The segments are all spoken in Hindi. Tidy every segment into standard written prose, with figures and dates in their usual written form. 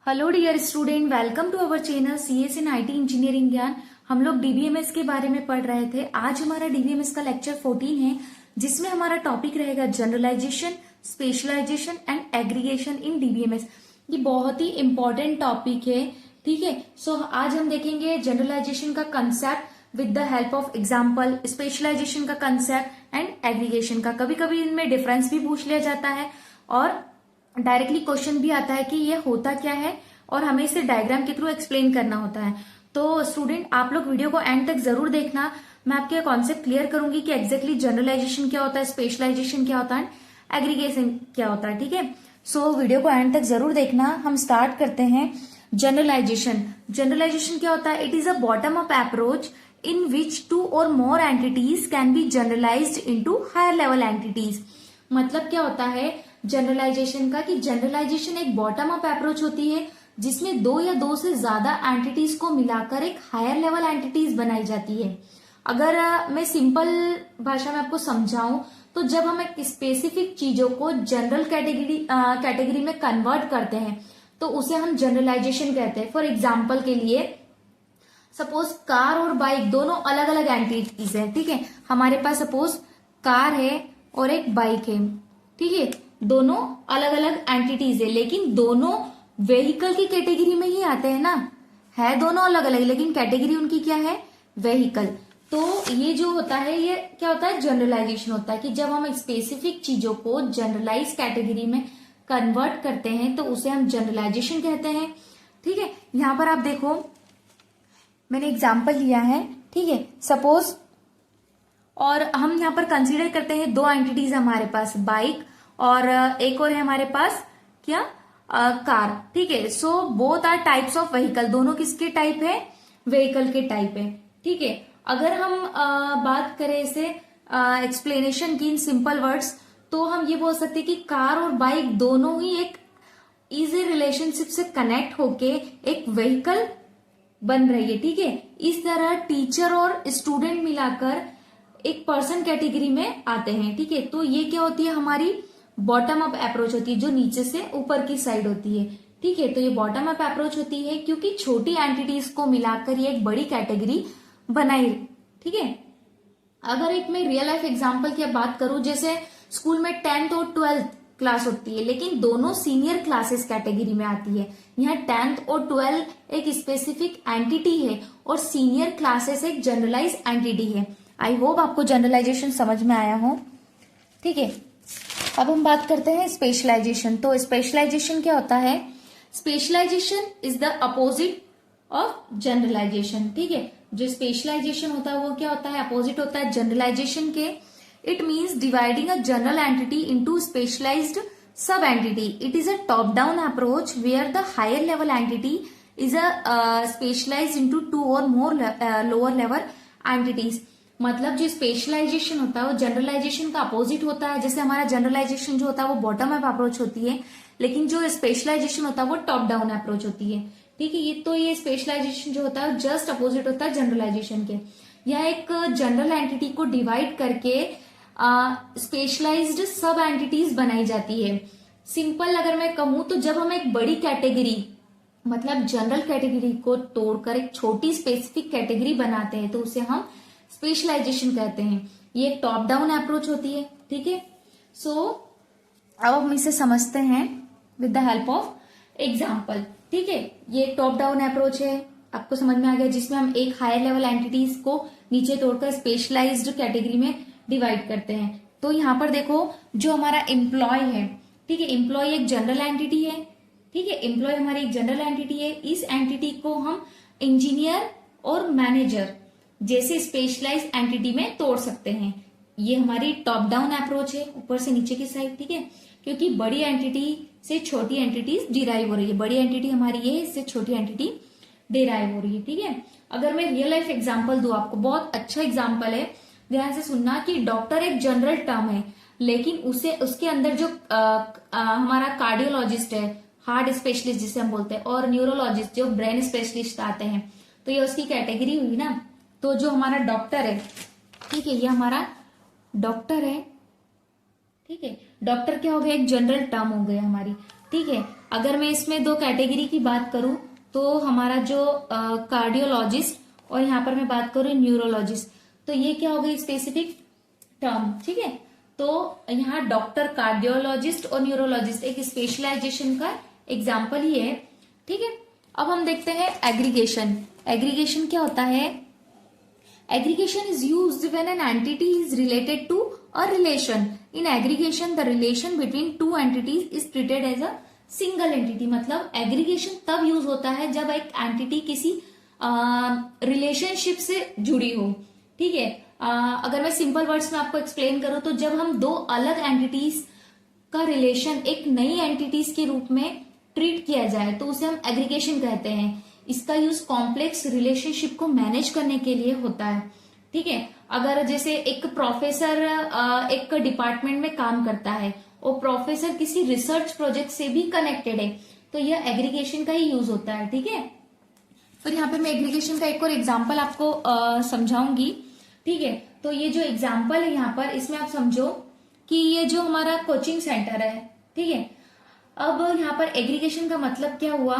Hello dear student, welcome to our channel CS in IT engineering Gyan. हम लोग डीबीएमएस के बारे में पढ़ रहे थे। आज हमारा डीबीएमएस का लेक्चर 14 है, जिसमें हमारा टॉपिक रहेगा generalisation, specialisation and aggregation in DBMS. ये बहुत ही इंपॉर्टेंट टॉपिक है, ठीक है। सो आज हम देखेंगे जनरलाइजेशन का concept with the help of example, specialisation का कंसेप्ट एंड एग्रीगेशन का। कभी कभी इनमें डिफरेंस भी पूछ लिया जाता है और डायरेक्टली क्वेश्चन भी आता है कि ये होता क्या है और हमें इसे डायग्राम के थ्रू एक्सप्लेन करना होता है। तो स्टूडेंट, आप लोग वीडियो को एंड तक जरूर देखना। मैं आपके कॉन्सेप्ट क्लियर करूंगी कि एग्जैक्टली जनरलाइजेशन क्या होता है, स्पेशलाइजेशन क्या होता है, एग्रीगेशन क्या होता है, ठीक है। सो वीडियो को एंड तक जरूर देखना। हम स्टार्ट करते हैं। जनरलाइजेशन क्या होता है? It is a bottom up approach in which two और more entities can be generalized into higher level entities. मतलब क्या होता है जनरलाइजेशन का? कि जनरलाइजेशन एक बॉटम अप अप्रोच होती है जिसमें दो या दो से ज्यादा एंटिटीज को मिलाकर एक हायर लेवल एंटिटीज बनाई जाती है। अगर मैं सिंपल भाषा में आपको समझाऊं तो जब हम एक स्पेसिफिक चीजों को जनरल कैटेगरी में कन्वर्ट करते हैं तो उसे हम जनरलाइजेशन कहते हैं। फॉर एग्जाम्पल के लिए सपोज कार और बाइक दोनों अलग अलग एंटिटीज है, ठीक है। हमारे पास सपोज कार है और एक बाइक है, ठीक है। दोनों अलग अलग एंटिटीज है लेकिन दोनों व्हीकल की कैटेगरी में ही आते हैं ना। है दोनों अलग अलग लेकिन कैटेगरी उनकी क्या है? व्हीकल। तो ये जो होता है ये क्या होता है? जनरलाइजेशन होता है कि जब हम स्पेसिफिक चीजों को जनरलाइज कैटेगरी में कन्वर्ट करते हैं तो उसे हम जनरलाइजेशन कहते हैं, ठीक है। यहां पर आप देखो, मैंने एग्जाम्पल लिया है, ठीक है। सपोज और हम यहाँ पर कंसीडर करते हैं दो एंटिटीज हमारे पास, बाइक और एक और है हमारे पास क्या? कार, ठीक है। So both are types of vehicle. दोनों किसके टाइप है? व्हीकल के टाइप है, ठीक है। अगर हम बात करें इसे एक्सप्लेनेशन की इन सिंपल वर्ड्स तो हम ये बोल सकते हैं कि कार और बाइक दोनों ही एक इजी रिलेशनशिप से कनेक्ट होके एक व्हीकल बन रही है, ठीक है। इस तरह टीचर और स्टूडेंट मिलाकर एक पर्सन कैटेगरी में आते हैं, ठीक है। तो ये क्या होती है? हमारी बॉटम अप अप्रोच होती है जो नीचे से ऊपर की साइड होती है, ठीक है। तो ये बॉटम अप अप्रोच होती है क्योंकि छोटी एंटिटीज को मिलाकर ये एक बड़ी कैटेगरी बनाई, ठीक है। अगर एक मैं रियल लाइफ एग्जांपल की बात करूं, जैसे स्कूल में 10th और 12th क्लास होती है लेकिन दोनों सीनियर क्लासेस कैटेगरी में आती है। यहाँ 10th और 12th एक स्पेसिफिक एंटिटी है और सीनियर क्लासेस एक जनरलाइज एंटिटी है। आई होप आपको जनरलाइजेशन समझ में आया हो, ठीक है। अब हम बात करते हैं स्पेशलाइजेशन। तो स्पेशलाइजेशन क्या होता है? Specialisation is the opposite of generalisation, ठीक है। जो स्पेशलाइजेशन होता है वो क्या होता है? अपोजिट होता है जनरलाइजेशन के। It means dividing a general entity into specialized sub entity. It is a top down approach where the higher level entity is a specialized into two और मोर लोअर लेवल एंटिटीज। मतलब जो स्पेशलाइजेशन होता है वो जनरलाइजेशन का अपोजिट होता है। जैसे हमारा जनरलाइजेशन जो होता है वो बॉटम अप अप्रोच होती है लेकिन जो स्पेशलाइजेशन होता है वो टॉप डाउन अप्रोच होती है, ठीक है। ये स्पेशलाइजेशन जो होता है जस्ट अपोजिट होता है जनरलाइजेशन के। यह एक जनरल एंटिटी को डिवाइड करके स्पेशलाइज्ड सब एंटिटीज बनाई जाती है। सिंपल अगर मैं कहूं तो जब हम एक बड़ी कैटेगरी मतलब जनरल कैटेगरी को तोड़कर एक छोटी स्पेसिफिक कैटेगरी बनाते हैं तो उसे हम स्पेशलाइजेशन कहते हैं। ये एक टॉप डाउन अप्रोच होती है, ठीक है। सो अब हम इसे समझते हैं with the help of example, ठीक है। ये टॉप डाउन अप्रोच है, आपको समझ में आ गया, जिसमें हम एक हायर लेवल एंटिटीज को नीचे तोड़कर स्पेशलाइज्ड कैटेगरी में डिवाइड करते हैं। तो यहाँ पर देखो, जो हमारा एम्प्लॉय है, ठीक है, एम्प्लॉय एक जनरल एंटिटी है, ठीक है। एम्प्लॉय हमारी एक जनरल एंटिटी है। इस एंटिटी को हम इंजीनियर और मैनेजर जैसे स्पेशलाइज एंटिटी में तोड़ सकते हैं। ये हमारी टॉप डाउन अप्रोच है, ऊपर से नीचे की साइड, ठीक है। क्योंकि बड़ी एंटिटी से छोटी एंटिटी डिराइव हो रही है। बड़ी एंटिटी हमारी ये है, इससे छोटी एंटिटी डिराइव हो रही है, ठीक है। अगर मैं रियल लाइफ एग्जांपल दूं आपको, बहुत अच्छा एग्जांपल है, ध्यान से सुनना कि डॉक्टर एक जनरल टर्म है लेकिन उसके अंदर जो हमारा कार्डियोलॉजिस्ट है, हार्ट स्पेशलिस्ट जिसे हम बोलते हैं, और न्यूरोलॉजिस्ट जो ब्रेन स्पेशलिस्ट आते हैं, तो ये उसकी कैटेगरी हुई ना। तो जो हमारा डॉक्टर है, ठीक है, ये हमारा डॉक्टर है, ठीक है। डॉक्टर क्या हो गया? एक जनरल टर्म हो गया हमारी, ठीक है। अगर मैं इसमें दो कैटेगरी की बात करूं तो हमारा जो कार्डियोलॉजिस्ट और यहाँ पर मैं बात करूं न्यूरोलॉजिस्ट, तो ये क्या हो गई स्पेसिफिक टर्म, ठीक है। तो यहाँ डॉक्टर, कार्डियोलॉजिस्ट और न्यूरोलॉजिस्ट एक स्पेशलाइजेशन का एग्जाम्पल ही है, ठीक है। अब हम देखते हैं एग्रीगेशन। एग्रीगेशन क्या होता है? Aggregation is used when an entity is related to a relation. In aggregation, the relation between two entities is treated as a single entity. मतलब aggregation तब यूज होता है जब एक एंटिटी किसी रिलेशनशिप से जुड़ी हो, ठीक है। अगर मैं सिंपल वर्ड्स में आपको एक्सप्लेन करूं तो जब हम दो अलग एंटिटीज का रिलेशन एक नई एंटिटीज के रूप में ट्रीट किया जाए तो उसे हम एग्रीगेशन कहते हैं। इसका यूज कॉम्प्लेक्स रिलेशनशिप को मैनेज करने के लिए होता है, ठीक है। अगर जैसे एक प्रोफेसर एक डिपार्टमेंट में काम करता है और प्रोफेसर किसी रिसर्च प्रोजेक्ट से भी कनेक्टेड है तो यह एग्रीगेशन का ही यूज होता है, ठीक है। फिर यहाँ पे मैं एग्रीगेशन का एक और एग्जाम्पल आपको समझाऊंगी, ठीक है। तो ये जो एग्जाम्पल है यहाँ पर, इसमें आप समझो कि ये जो हमारा कोचिंग सेंटर है, ठीक है। अब यहाँ पर एग्रीगेशन का मतलब क्या हुआ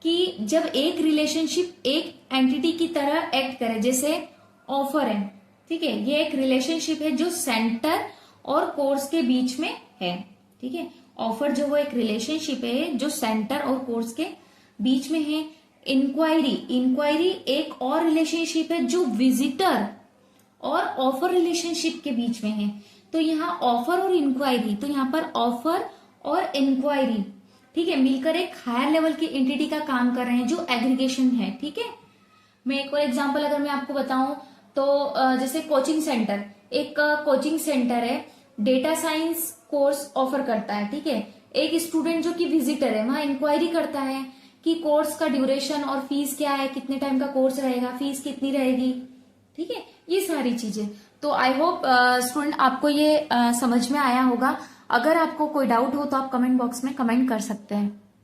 कि जब एक रिलेशनशिप एक एंटिटी की तरह एक्ट करे, जैसे ऑफर है, ठीक है। ये एक रिलेशनशिप है जो सेंटर और कोर्स के बीच में है, ठीक है। ऑफर जो वो एक रिलेशनशिप है जो सेंटर और कोर्स के बीच में है। इंक्वायरी एक और रिलेशनशिप है जो विजिटर और ऑफर रिलेशनशिप के बीच में है। तो यहाँ ऑफर और इंक्वायरी, तो यहाँ पर ऑफर और इंक्वायरी, ठीक है, मिलकर एक हायर लेवल की एंटिटी का काम कर रहे हैं जो एग्रीगेशन है, ठीक है। मैं एक और एग्जांपल अगर मैं आपको बताऊं तो जैसे कोचिंग सेंटर, एक कोचिंग सेंटर है, डेटा साइंस कोर्स ऑफर करता है, ठीक है। एक स्टूडेंट जो कि विजिटर है वहां इंक्वायरी करता है कि कोर्स का ड्यूरेशन और फीस क्या है, कितने टाइम का कोर्स रहेगा, फीस कितनी रहेगी, ठीक है, ये सारी चीजें। तो आई होप स्टूडेंट आपको ये समझ में आया होगा। अगर आपको कोई डाउट हो तो आप कमेंट बॉक्स में कमेंट कर सकते हैं।